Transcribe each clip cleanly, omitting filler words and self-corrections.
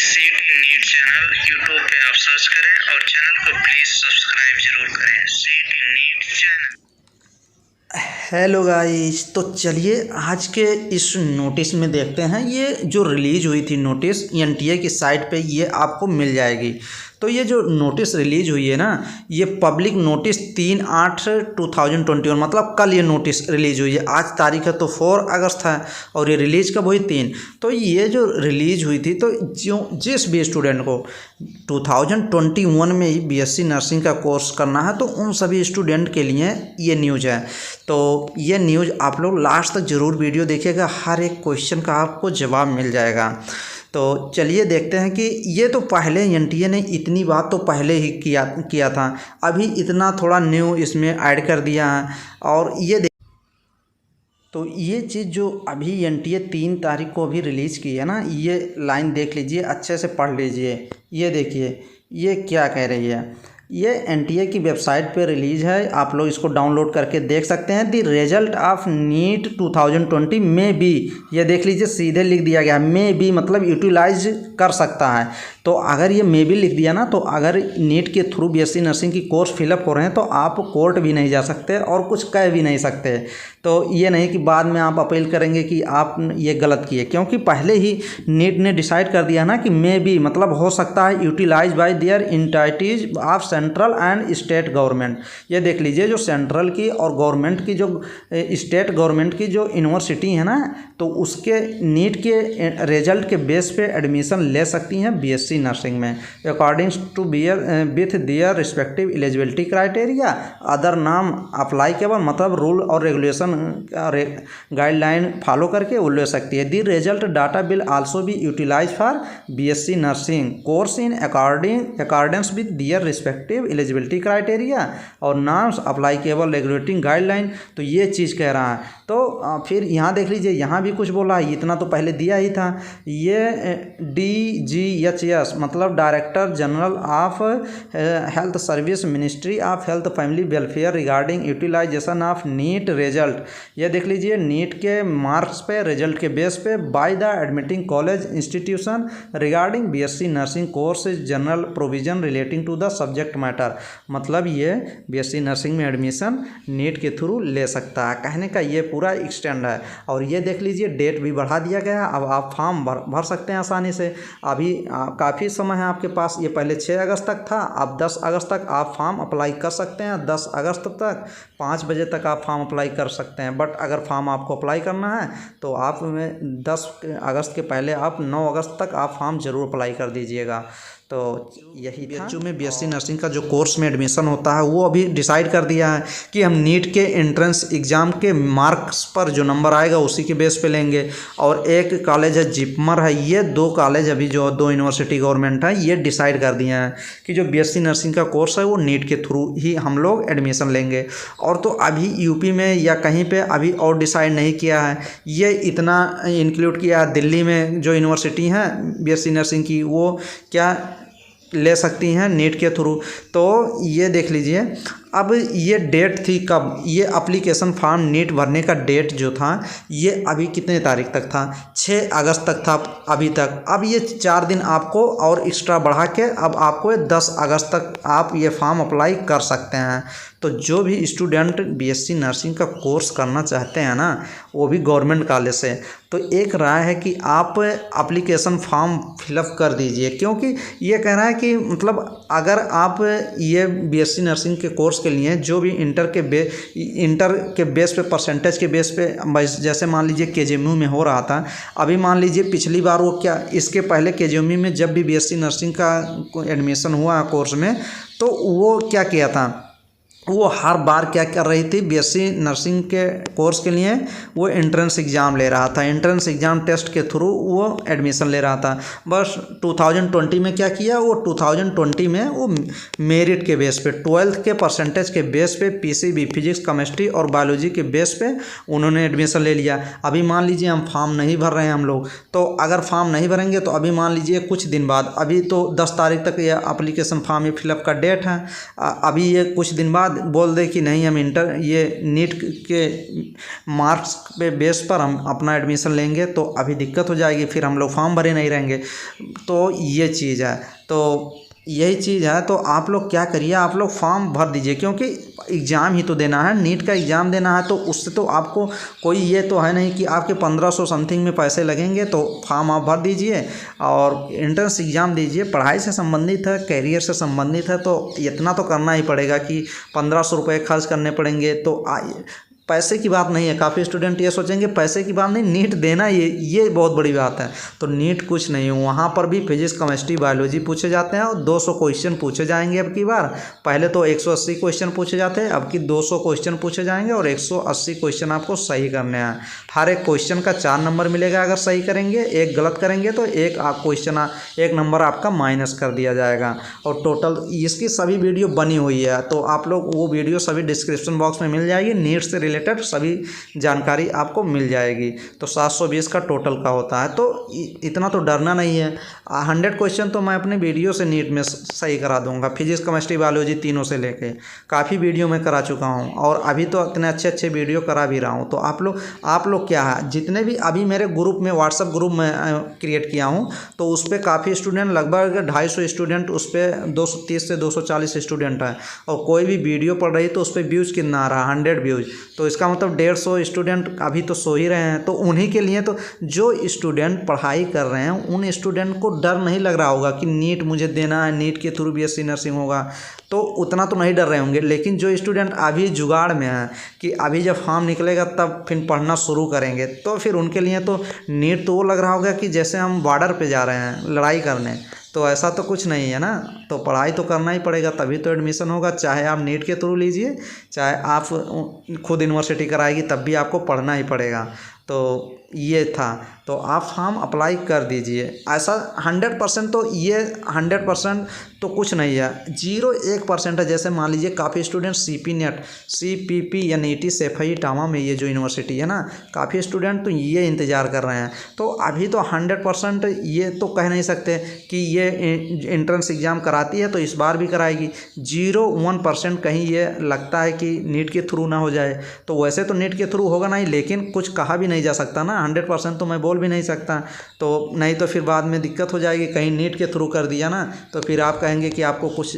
Seat NEET channel YouTube पे आप search करें और चैनल को प्लीज़ सब्सक्राइब जरूर करें। Seat NEET channel. Hello guys, तो चलिए आज के इस नोटिस में देखते हैं। ये जो रिलीज हुई थी नोटिस एनटीए की साइट पे ये आपको मिल जाएगी। तो ये जो नोटिस रिलीज हुई है ना, ये पब्लिक नोटिस 3/8/2021 मतलब कल ये नोटिस रिलीज हुई है। आज तारीख है तो 4 अगस्त है और ये रिलीज कब हुई 3। तो ये जो रिलीज हुई थी तो जिस भी स्टूडेंट को 2021 में ही बीएससी नर्सिंग का कोर्स करना है तो उन सभी स्टूडेंट के लिए ये न्यूज़ है। तो ये न्यूज़ आप लोग लास्ट तक ज़रूर वीडियो देखिएगा, हर एक क्वेश्चन का आपको जवाब मिल जाएगा। तो चलिए देखते हैं कि ये तो पहले एनटीए ने इतनी बात तो पहले ही किया था, अभी इतना थोड़ा न्यू इसमें ऐड कर दिया है। और ये तो ये चीज़ जो अभी एनटीए 3 तारीख को अभी रिलीज़ की है ना, ये लाइन देख लीजिए, अच्छे से पढ़ लीजिए। ये देखिए ये क्या कह रही है। ये एनटीए की वेबसाइट पे रिलीज है, आप लोग इसको डाउनलोड करके देख सकते हैं। द रिजल्ट ऑफ नीट 2020 में भी, ये देख लीजिए सीधे लिख दिया गया में भी, मतलब यूटिलाइज कर सकता है। तो अगर ये मे भी लिख दिया ना, तो अगर नीट के थ्रू बीएससी नर्सिंग की कोर्स फिलअप हो रहे हैं तो आप कोर्ट भी नहीं जा सकते और कुछ कह भी नहीं सकते। तो ये नहीं कि बाद में आप अपील करेंगे कि आप ये गलत किए, क्योंकि पहले ही नीट ने डिसाइड कर दिया ना कि मे भी मतलब हो सकता है utilize by their entities of central and state government. ये देख लीजिए जो सेंट्रल की और गवर्नमेंट की जो स्टेट गवर्नमेंट की जो यूनिवर्सिटी है ना, तो उसके नीट के रिजल्ट के बेस पे एडमिशन ले सकती हैं बीएससी नर्सिंग में according to with their respective eligibility criteria other नाम अप्लाई केवल, मतलब रूल और रेगुलेशन गाइडलाइन फॉलो करके वो ले सकती है। The result data will also be utilize for BSc nursing course in accordance with their respective eligibility criteria और नॉर्म्स अप्लाइकेबल रेगुलेटिंग गाइडलाइन। तो ये चीज़ कह रहा है। तो फिर यहाँ देख लीजिए, यहाँ भी कुछ बोला है, इतना तो पहले दिया ही था। ये DGHS मतलब director general of health service ministry of health family welfare regarding utilization of NEET result. ये देख लीजिए नीट के मार्क्स पे, रिजल्ट के बेस पे by the admitting college institution regarding BSc nursing course general provision relating to the subject matter. मतलब ये BSc nursing में एडमिशन नीट के थ्रू ले सकता है। कहने का ये पूरा एक्सटेंड है। और ये देख लीजिए डेट भी बढ़ा दिया गया है, अब आप फॉर्म भर सकते हैं आसानी से। अभी काफ़ी समय है आपके पास, ये पहले 6 अगस्त तक था, अब 10 अगस्त तक आप फॉर्म अप्लाई कर सकते हैं। 10 अगस्त तक 5 बजे तक आप फॉर्म अप्लाई कर सकते हैं। बट अगर फॉर्म आपको अप्लाई करना है तो आप 10 अगस्त के पहले आप 9 अगस्त तक आप फॉर्म ज़रूर अप्लाई कर दीजिएगा। तो यही बीएचयू में बीएससी नर्सिंग का जो कोर्स में एडमिशन होता है वो अभी डिसाइड कर दिया है कि हम नीट के एंट्रेंस एग्ज़ाम के मार्क्स पर जो नंबर आएगा उसी के बेस पे लेंगे। और एक कॉलेज है जिपमर है, ये 2 कॉलेज अभी जो 2 यूनिवर्सिटी गवर्नमेंट है ये डिसाइड कर दिए हैं कि जो बीएससी नर्सिंग का कोर्स है वो नीट के थ्रू ही हम लोग एडमिशन लेंगे। और तो अभी यूपी में या कहीं पर अभी और डिसाइड नहीं किया है, ये इतना इंक्लूड किया है दिल्ली में जो यूनिवर्सिटी हैं बीएससी नर्सिंग की, वो क्या ले सकती हैं नीट के थ्रू। तो ये देख लीजिए, अब ये डेट थी कब, ये एप्लीकेशन फॉर्म नीट भरने का डेट जो था ये अभी कितने तारीख तक था, 6 अगस्त तक था अभी तक। अब ये 4 दिन आपको और एक्स्ट्रा बढ़ा के अब आपको 10 अगस्त तक आप ये फॉर्म अप्लाई कर सकते हैं। तो जो भी स्टूडेंट बीएससी नर्सिंग का कोर्स करना चाहते हैं ना, वो भी गवर्नमेंट कॉलेज से, तो एक राय है कि आप एप्लीकेशन फॉर्म फिलअप कर दीजिए। क्योंकि ये कह रहा है कि मतलब अगर आप ये बीएससी नर्सिंग के कोर्स के लिए जो भी इंटर के बेस पे परसेंटेज के बेस पे, जैसे मान लीजिए केजीएमयू में हो रहा था, अभी मान लीजिए पिछली बार वो क्या, इसके पहले केजीएमयू में जब भी बीएससी नर्सिंग का एडमिशन हुआ कोर्स में, तो वो क्या किया था, वो हर बार क्या कर रही थी, बीएससी नर्सिंग के कोर्स के लिए वो एंट्रेंस एग्ज़ाम ले रहा था, एंट्रेंस एग्ज़ाम टेस्ट के थ्रू वो एडमिशन ले रहा था। बस 2020 में क्या किया, वो 2020 में वो मेरिट के बेस पे, 12th के परसेंटेज के बेस पे, पीसीबी फिजिक्स केमिस्ट्री और बायोलॉजी के बेस पे उन्होंने एडमिशन ले लिया। अभी मान लीजिए हम फॉर्म नहीं भर रहे हैं हम लोग, तो अगर फॉर्म नहीं भरेंगे तो अभी मान लीजिए कुछ दिन बाद, अभी तो 10 तारीख तक ये एप्लीकेशन फॉर्म ये फिलअप का डेट है, अभी ये कुछ दिन बाद बोल दे कि नहीं हम ये नीट के मार्क्स पे बेस पर हम अपना एडमिशन लेंगे तो अभी दिक्कत हो जाएगी, फिर हम लोग फॉर्म भरे नहीं रहेंगे। तो ये चीज़ है, तो यही चीज़ है। तो आप लोग क्या करिए, आप लोग फॉर्म भर दीजिए, क्योंकि एग्ज़ाम ही तो देना है, नीट का एग्ज़ाम देना है। तो उससे तो आपको कोई ये तो है नहीं कि आपके 1500 समथिंग में पैसे लगेंगे। तो फॉर्म आप भर दीजिए और एंट्रेंस एग्ज़ाम दीजिए। पढ़ाई से संबंधित है, कैरियर से संबंधित है, तो इतना तो करना ही पड़ेगा कि 1500 रुपये खर्च करने पड़ेंगे। तो पैसे की बात नहीं है। काफ़ी स्टूडेंट ये सोचेंगे पैसे की बात नहीं, नीट देना ये बहुत बड़ी बात है। तो नीट कुछ नहीं है, वहाँ पर भी फिजिक्स, केमिस्ट्री, बायोलॉजी पूछे जाते हैं और 200 क्वेश्चन पूछे जाएंगे अब की बार। पहले तो 180 क्वेश्चन पूछे जाते हैं, अब की 200 क्वेश्चन पूछे जाएंगे और 180 क्वेश्चन आपको सही करने हैं। हर एक क्वेश्चन का 4 नंबर मिलेगा अगर सही करेंगे, एक गलत करेंगे तो एक नंबर आपका माइनस कर दिया जाएगा। और टोटल इसकी सभी वीडियो बनी हुई है, तो आप लोग वो वीडियो सभी डिस्क्रिप्शन बॉक्स में मिल जाएगी। नीट से रिलेटेड सभी जानकारी आपको मिल जाएगी। तो 720 का टोटल का होता है, तो इतना तो डरना नहीं है। 100 क्वेश्चन तो मैं अपने वीडियो से नीट में सही करा दूंगा। फिजिक्स, केमिस्ट्री, बायोलॉजी तीनों से लेके काफ़ी वीडियो में करा चुका हूं और अभी तो इतने अच्छे वीडियो करा भी रहा हूं। तो आप लोग क्या है, जितने भी अभी मेरे ग्रुप में, व्हाट्सएप ग्रुप में क्रिएट किया हूँ, तो उस पर काफ़ी स्टूडेंट, लगभग 250 स्टूडेंट, उस पर 230 से 240 स्टूडेंट है। और कोई भी वीडियो पढ़ रही तो उस पर व्यूज़ कितना आ रहा है, 100 व्यूज़। तो इसका मतलब 150 स्टूडेंट अभी तो सो ही रहे हैं। तो उन्हीं के लिए, तो जो स्टूडेंट पढ़ाई कर रहे हैं उन स्टूडेंट को डर नहीं लग रहा होगा कि नीट मुझे देना है, नीट के थ्रू बीएससी नर्सिंग होगा, तो उतना तो नहीं डर रहे होंगे। लेकिन जो स्टूडेंट अभी जुगाड़ में है कि अभी जब फॉर्म निकलेगा तब फिर पढ़ना शुरू करेंगे, तो फिर उनके लिए तो नीट तो वो लग रहा होगा कि जैसे हम बॉर्डर पे जा रहे हैं लड़ाई करने। तो ऐसा तो कुछ नहीं है ना। तो पढ़ाई तो करना ही पड़ेगा, तभी तो एडमिशन होगा। चाहे आप नीट के थ्रू लीजिए, चाहे आप खुद यूनिवर्सिटी कराएगी, तब भी आपको पढ़ना ही पड़ेगा। तो ये था, तो आप फॉर्म अप्लाई कर दीजिए। ऐसा 100% तो ये 100% तो कुछ नहीं है, 0-1% है। जैसे मान लीजिए काफ़ी स्टूडेंट CPP या NET सेफई टामा में, ये जो यूनिवर्सिटी है ना, काफ़ी स्टूडेंट तो ये इंतज़ार कर रहे हैं। तो अभी तो 100% ये तो कह नहीं सकते कि ये एंट्रेंस एग्ज़ाम कराती है तो इस बार भी कराएगी। 0-1% कहीं ये लगता है कि नीट के थ्रू ना हो जाए। तो वैसे तो नीट के थ्रू होगा नहीं, लेकिन कुछ कहा भी नहीं जा सकता ना, 100% तो मैं बोल भी नहीं सकता। तो नहीं तो फिर बाद में दिक्कत हो जाएगी, कहीं नीट के थ्रू कर दिया ना तो फिर आप कहेंगे कि आपको कुछ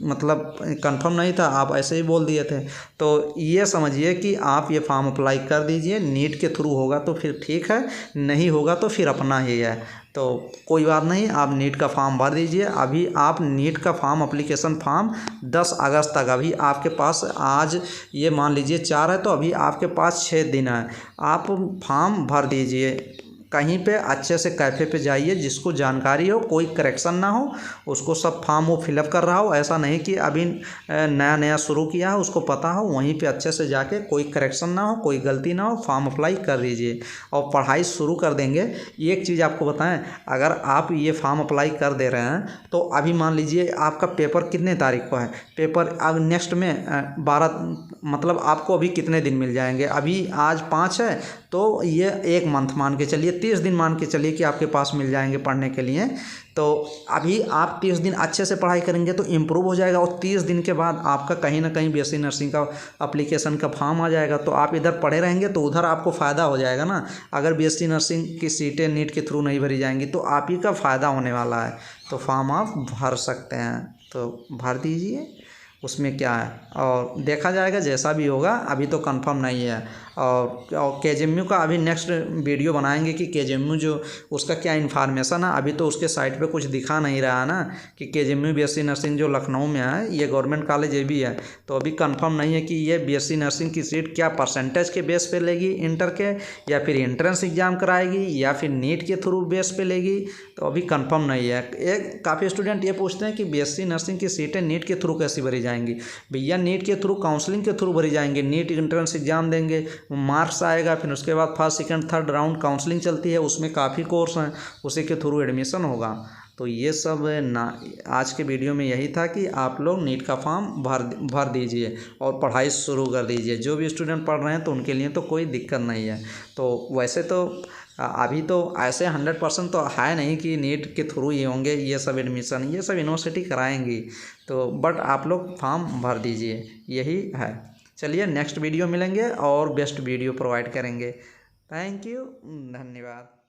मतलब कंफर्म नहीं था, आप ऐसे ही बोल दिए थे। तो ये समझिए कि आप ये फॉर्म अप्लाई कर दीजिए। नीट के थ्रू होगा तो फिर ठीक है, नहीं होगा तो फिर अपना ही है। तो कोई बात नहीं, आप नीट का फॉर्म भर दीजिए। अभी आप नीट का फॉर्म, एप्लीकेशन फॉर्म 10 अगस्त तक अभी आपके पास, आज ये मान लीजिए 4 है, तो अभी आपके पास 6 दिन है। आप फॉर्म भर दीजिए। कहीं पे अच्छे से कैफ़े पे जाइए, जिसको जानकारी हो, कोई करेक्शन ना हो, उसको सब फॉर्म वो फिलअप कर रहा हो। ऐसा नहीं कि अभी नया शुरू किया है, उसको पता हो, वहीं पे अच्छे से जाके कोई करेक्शन ना हो, कोई गलती ना हो, फॉर्म अप्लाई कर दीजिए और पढ़ाई शुरू कर देंगे। एक चीज़ आपको बताएं, अगर आप ये फॉर्म अप्लाई कर दे रहे हैं तो अभी मान लीजिए आपका पेपर कितने तारीख को है, पेपर अब नेक्स्ट में 12, मतलब आपको अभी कितने दिन मिल जाएंगे। अभी आज 5 है, तो ये 1 मंथ मान के चलिए, 30 दिन मान के चलिए कि आपके पास मिल जाएंगे पढ़ने के लिए। तो अभी आप 30 दिन अच्छे से पढ़ाई करेंगे तो इम्प्रूव हो जाएगा, और 30 दिन के बाद आपका कहीं ना कहीं बीएससी नर्सिंग का एप्लीकेशन का फॉर्म आ जाएगा। तो आप इधर पढ़े रहेंगे तो उधर आपको फ़ायदा हो जाएगा ना। अगर बीएससी नर्सिंग की सीटें नीट के थ्रू नहीं भरी जाएंगी तो आप ही का फ़ायदा होने वाला है। तो फॉर्म आप भर सकते हैं, तो भर दीजिए, उसमें क्या है, और देखा जाएगा जैसा भी होगा। अभी तो कंफर्म नहीं है। और KGMU का अभी नेक्स्ट वीडियो बनाएंगे कि KGMU जो उसका क्या इन्फॉर्मेशन है। अभी तो उसके साइट पे कुछ दिखा नहीं रहा ना कि KGMU बीएससी नर्सिंग जो लखनऊ में है, ये गवर्नमेंट कॉलेज ये भी है। तो अभी कंफर्म नहीं है कि ये बीएससी नर्सिंग की सीट क्या परसेंटेज के बेस पे लेगी इंटर के, या फिर एंट्रेंस एग्ज़ाम कराएगी, या फिर नीट के थ्रू बेस पे लेगी। तो अभी कंफर्म नहीं है। एक काफ़ी स्टूडेंट ये पूछते हैं कि बीएससी नर्सिंग की सीटें नीट के थ्रू कैसी भरी जाएंगी। भैया नीट के थ्रू, काउंसलिंग के थ्रू भरी जाएंगे। नीट एंट्रेंस एग्ज़ाम देंगे, मार्क्स आएगा, फिर उसके बाद first second third round counselling चलती है, उसमें काफ़ी कोर्स हैं, उसी के थ्रू एडमिशन होगा। तो ये सब ना, आज के वीडियो में यही था कि आप लोग नीट का फॉर्म भर दीजिए और पढ़ाई शुरू कर दीजिए। जो भी स्टूडेंट पढ़ रहे हैं तो उनके लिए तो कोई दिक्कत नहीं है। तो वैसे तो अभी तो ऐसे 100% तो है नहीं कि नीट के थ्रू ही होंगे ये सब एडमिशन, ये सब यूनिवर्सिटी कराएंगी। तो बट आप लोग फॉर्म भर दीजिए, यही है। चलिए नेक्स्ट वीडियो मिलेंगे और बेस्ट वीडियो प्रोवाइड करेंगे। थैंक यू, धन्यवाद।